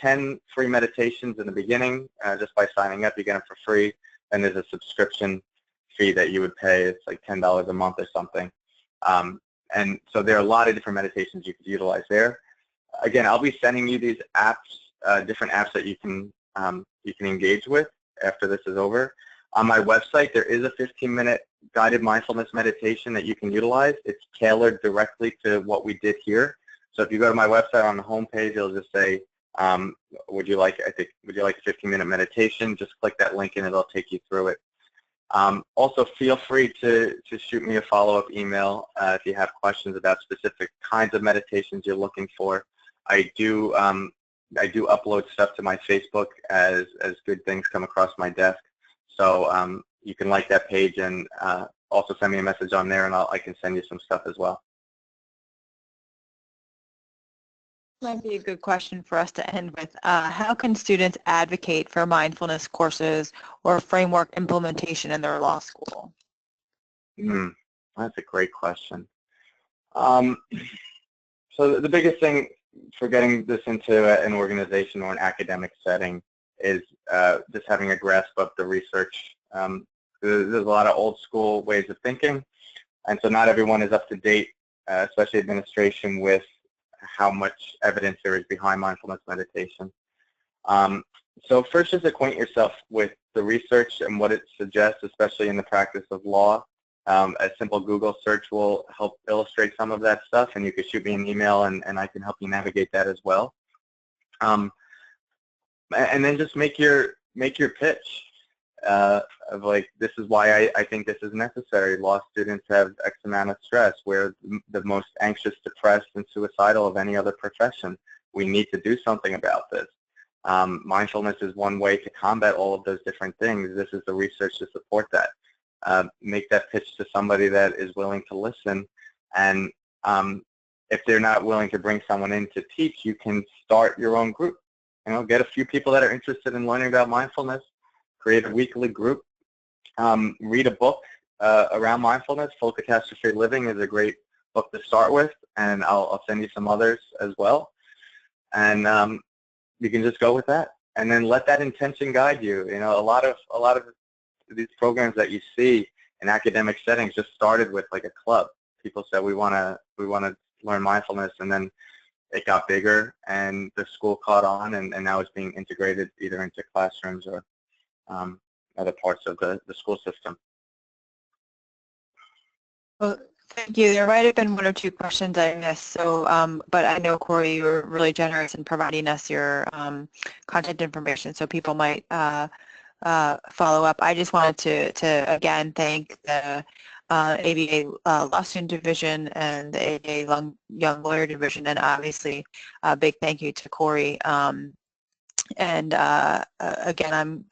Speaker 2: 10 free meditations in the beginning. Just by signing up, you get them for free. And there's a subscription fee that you would pay. It's like $10 a month or something. And so there are a lot of different meditations you could utilize there. Again, I'll be sending you these apps, different apps that you can engage with after this is over. On my website, there is a 15-minute guided mindfulness meditation that you can utilize. It's tailored directly to what we did here. So if you go to my website on the home page, it'll just say, would you like a 15-minute meditation? Just click that link and it'll take you through it. Also, feel free to shoot me a follow-up email if you have questions about specific kinds of meditations you're looking for. I do upload stuff to my Facebook as good things come across my desk. So you can like that page and also send me a message on there, and I can send you some stuff as well.
Speaker 1: Might be a good question for us to end with. How can students advocate for mindfulness courses or framework implementation in their law school?
Speaker 2: That's a great question. So the biggest thing for getting this into an organization or an academic setting is just having a grasp of the research. There's a lot of old school ways of thinking, and so not everyone is up to date, especially administration, with how much evidence there is behind mindfulness meditation. So first, just acquaint yourself with the research and what it suggests, especially in the practice of law. A simple Google search will help illustrate some of that stuff, and you can shoot me an email, and I can help you navigate that as well. And then just make your pitch of like, this is why I think this is necessary. Law students have X amount of stress. We're the most anxious, depressed, and suicidal of any other profession. We need to do something about this. Mindfulness is one way to combat all of those different things. This is the research to support that. Make that pitch to somebody that is willing to listen, and if they're not willing to bring someone in to teach, you can start your own group. Get a few people that are interested in learning about mindfulness, create a weekly group, read a book around mindfulness. Full Catastrophe Living is a great book to start with, and I'll send you some others as well, and you can just go with that, and then let that intention guide you. A lot of these programs that you see in academic settings just started with like a club. People said we want to learn mindfulness, and then it got bigger, and the school caught on, and now it's being integrated either into classrooms or other parts of the school system.
Speaker 1: Well, thank you. There might have been one or two questions I missed, so but I know, Cory, you were really generous in providing us your contact information, so people might follow up. I just wanted to again thank the ABA Law Student Division and the ABA Young Lawyer Division, and obviously a big thank you to Cory. And again, I'm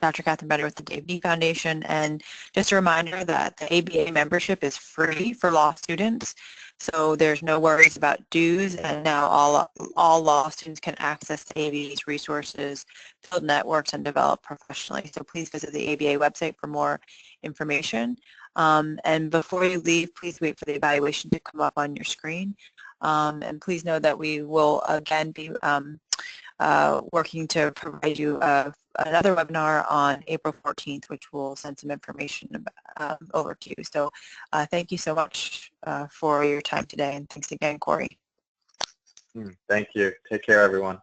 Speaker 1: Dr. Catherine Bender with the Dave D Foundation, and just a reminder that the ABA membership is free for law students, so there's no worries about dues, and now all law students can access the ABA's resources, build networks, and develop professionally. So please visit the ABA website for more information. And before you leave, please wait for the evaluation to come up on your screen. And please know that we will again be working to provide you another webinar on April 14th, which will send some information over to you. So thank you so much for your time today, and thanks again, Cory.
Speaker 2: Thank you. Take care, everyone.